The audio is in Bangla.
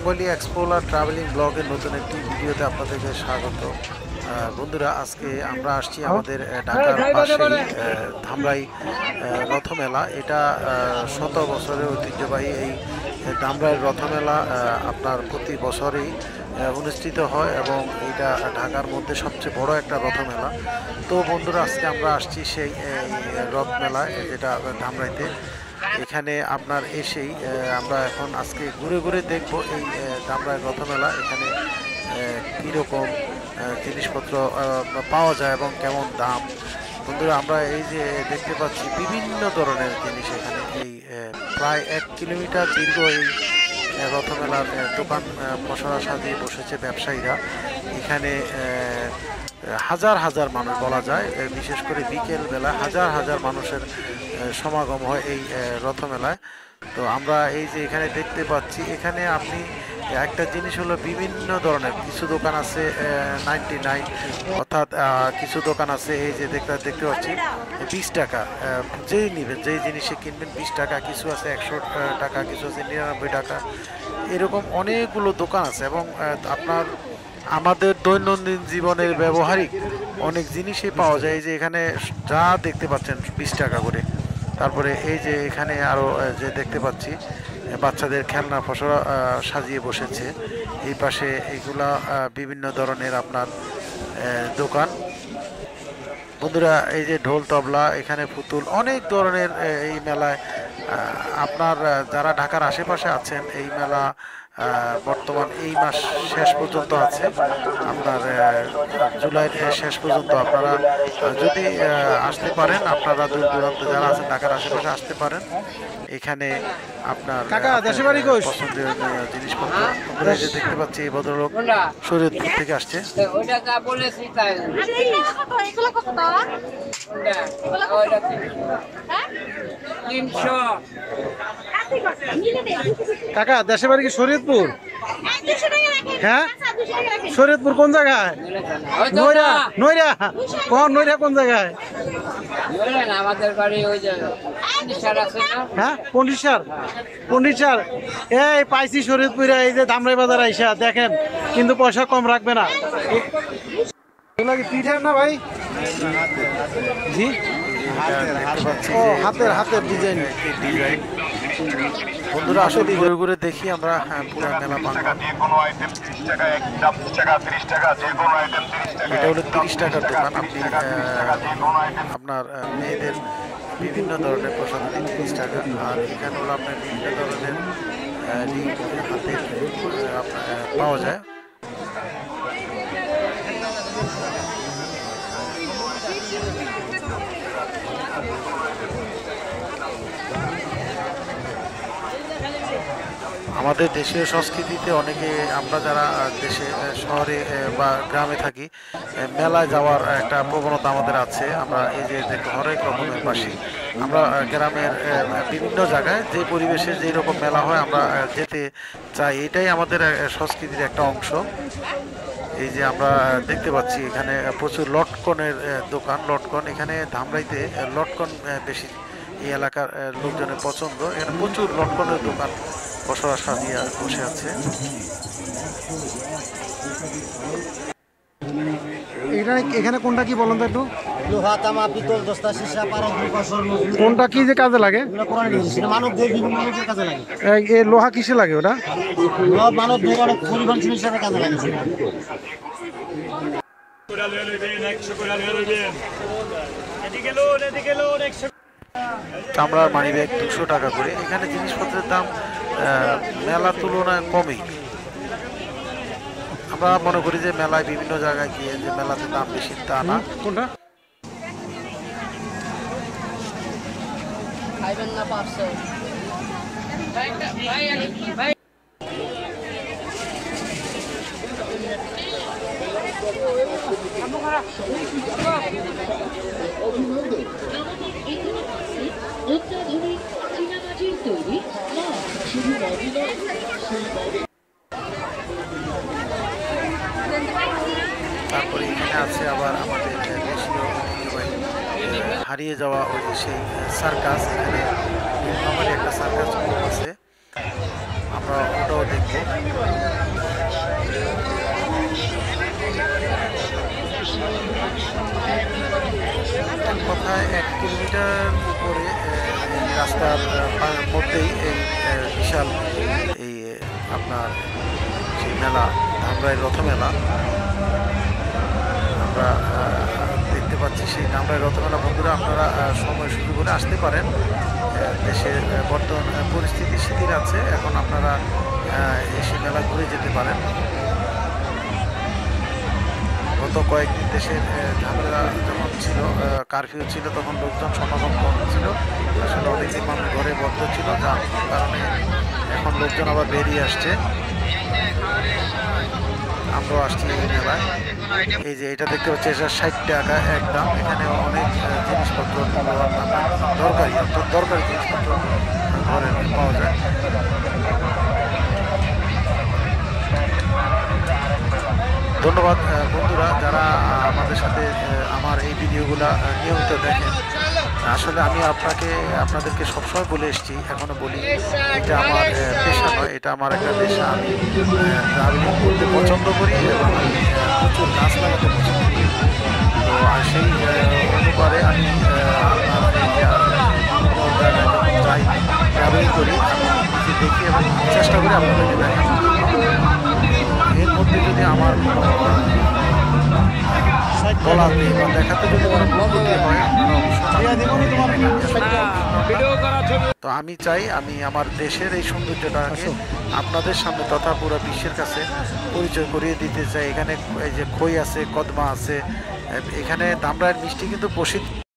বেঙ্গলি এক্সপ্লোরার ট্রাভেলিং ব্লগের নতুন একটি ভিডিওতে আপনাদেরকে স্বাগত। বন্ধুরা, আজকে আমরা আসছি আমাদের ঢাকার পাশেই ধামরাই রথমেলা। এটা শত বছরের ঐতিহ্যবাহী এই ধামরাই রথমেলা আপনার প্রতি বছরেই অনুষ্ঠিত হয় এবং এটা ঢাকার মধ্যে সবচেয়ে বড় একটা রথমেলা। তো বন্ধুরা, আজকে আমরা আসছি সেই রথমেলায়, যেটা ধামরাইতে। এখানে আপনার এসেই আমরা এখন আজকে ঘুরে ঘুরে দেখব এই ধামরাই রথমেলা, এখানে কীরকম জিনিসপত্র পাওয়া যায় এবং কেমন দাম। বন্ধুরা, আমরা এই যে দেখতে পাচ্ছি বিভিন্ন ধরনের জিনিস এখানে। এই প্রায় 1 কিলোমিটার দীর্ঘ এই রথমেলার দোকান পসরা সাজিয়ে বসেছে ব্যবসায়ীরা। এখানে হাজার হাজার মানুষ বলা যায়, বিশেষ করে বিকেল বেলা হাজার হাজার মানুষের সমাগম হয় এই রথমেলায়। তো আমরা এই যে এখানে দেখতে পাচ্ছি, এখানে আপনি একটা জিনিস হলো বিভিন্ন ধরনের কিছু দোকান আছে 99, অর্থাৎ কিছু দোকান আছে এই যে দেখতে পাচ্ছি 20 টাকা, যেই নেবেন যেই জিনিসে কিনবেন 20 টাকা, কিছু আছে 100 টাকা, কিছু আছে 99 টাকা, এরকম অনেকগুলো দোকান আছে। এবং আপনার আমাদের দৈনন্দিন জীবনের ব্যবহারিক অনেক জিনিসই পাওয়া যায়। এই যে এখানে যা দেখতে পাচ্ছেন 20 টাকা করে। তারপরে এই যে এখানে আরও যে দেখতে পাচ্ছি বাচ্চাদের খেলনা ফসলা সাজিয়ে বসেছে। এই পাশে এইগুলা বিভিন্ন ধরনের আপনার দোকান। বন্ধুরা, এই যে ঢোল তবলা, এখানে পুতুল, অনেক ধরনের এই মেলায় আপনার যারা ঢাকার আশেপাশে আছেন, এই মেলা বর্তমান এই মাস শেষ পর্যন্ত আছে, আপনার জুলাইয়ের শেষ পর্যন্ত। আপনারা যদি আসতে পারেন, আপনারা দূর দূরান্ত যারা আছেন ঢাকার আশেপাশে আসতে পারেন। এখানে আপনার পছন্দের জিনিসপত্র আমরা যে দেখতে পাচ্ছি, এই ভদ্রলোক শরীয়তপুর থেকে আসছে। কাকা, দেশে বাড়ি কি শরীয়তপুর? হ্যাঁ, শরীয়তপুর কোন জায়গায়? নৈরা। নৈরা কোন? নৈরা কোন জায়গায়? আমাদের বাড়ি ওই জায়গায় হ্যাঁ, পন্ডিচার। পন্ডিচার এই পাইছি শরীয়তপুরে, এই যে ধামরাই বাজার আইসা দেখেন, কিন্তু পয়সা কম রাখবে না। এগুলো কি পিঠার না ভাই? জি, হাতের হাতের ডিজাইন। বন্ধুরা, আসলে ঘুরে ঘুরে দেখি আমরা পুরো মেলা প্রাঙ্গণ। এটা হলো 30 টাকার দোকান। আপনি আপনার মেয়েদের বিভিন্ন ধরনের প্রসাধনী 30 টাকা। আর এখানে হলো আপনার বিভিন্ন ধরনের হাতের পাওয়া যায়। আমাদের দেশীয় সংস্কৃতিতে অনেকে, আমরা যারা দেশে শহরে বা গ্রামে থাকি, মেলায় যাওয়ার একটা প্রবণতা আমাদের আছে। আমরা এই যে হরেক রকমের বাসি, আমরা গ্রামের বিভিন্ন জায়গায় যে পরিবেশে যেই রকম মেলা হয় আমরা যেতে চাই, এটাই আমাদের সংস্কৃতির একটা অংশ। এই যে আমরা দেখতে পাচ্ছি এখানে প্রচুর লটকনের দোকান। লটকন, এখানে ধামরাইতে লটকন বেশি এই এলাকার লোকজনের পছন্দ। এখানে প্রচুর লটকনের দোকান পসরা সাজিয়ে বসে আছে। এখানে কোনটা কি বলুন তো একটু? লোহা, তামা, পিতল, দস্তা, সীসা, পারদ, রূপা, স্বর্ণ। কোনটা কি যে কাজে লাগে? মানবদের বিভিন্ন মানুষের কাজে লাগে। এই লোহা কিসে লাগে ওটা? মানবদের অনেক পরিবহন হিসাবে কাজে লাগে। চামড়ার মানিব্যাগ 200 টাকা করে। এখানে জিনিসপত্রের দাম মেলার তুলনায় কমই। আমরা মনে করি যে মেলায় বিভিন্ন জায়গায় গিয়ে যে মেলাতে দাম বেশি, তা না। কোনটা? খাইবেন না পারছে অত্যাধুনিক চীনামাটির তৈরি শুধু মদিনা সেই বাড়ি। তারপরে এখানে আছে আবার আমাদের দেশীয় হারিয়ে যাওয়া ওই যে সেই সার্কাস। এখানে একটা সার্কাস আছে, আমরা ওটা ওটাও দেখবো। কথায় 1 কিলোমিটার উপরে রাস্তার মধ্যেই এই বিশাল এই আপনার সেই মেলা, ধামরাই রথ মেলা আমরা দেখতে পাচ্ছি। সেই ধামরাই রথ মেলা বন্ধুরা আপনারা সময় সুযোগ করে আসতে পারেন। দেশের বর্তমান পরিস্থিতি শিথিল আছে, এখন আপনারা এসে মেলা ঘুরে যেতে পারেন। গত কয়েকদিন দেশের ঝামেলা যখন ছিল, কারফিউ ছিল, তখন লোকজন সমাগম কম ছিল। আসলে অনেকদিন মানুষ ঘরে বদ্ধ ছিল, যার কারণে এখন লোকজন আবার বেরিয়ে আসছে। আমরাও আসছি এই মেলায়। এই যে এটা দেখতে পাচ্ছি, এটা 60 টাকা একদম। এখানে অনেক জিনিসপত্র দরকারি, অর্থাৎ দরকারি জিনিসপত্র ঘরে পাওয়া যায়। ধন্যবাদ বন্ধুরা যারা আমাদের সাথে আমার এই ভিডিওগুলা নিয়মিত দেখেন। আসলে আমি আপনাদেরকে সবসময় বলে এসেছি, এখনো বলি, এটা আমার পেশা নয়, এটা আমার একটা পেশা। আমি ট্রাভেলিং করতে পছন্দ করি এবং আমি প্রচুর গাছ লাগাতে পছন্দ করি। তো সেই অনুপারে আমি যাই ট্রাভেলিং করি, আমি দেখি এবং চেষ্টা করি আপনাদেরকে দেখানোর জন্য। এর মধ্যে যদি আমার বলাতে বা দেখাতে যদি কোনো ভুল হয়, তো আমি চাই আমি আমার দেশের এই সৌন্দর্যটাকে আপনাদের সামনে তথা পুরো বিশ্বের কাছে পরিচয় করিয়ে দিতে চাই। এখানে এই যে খই আছে, কদমা আছে, এখানে ধামরাইয়ের মিষ্টি কিন্তু প্রসিদ্ধ।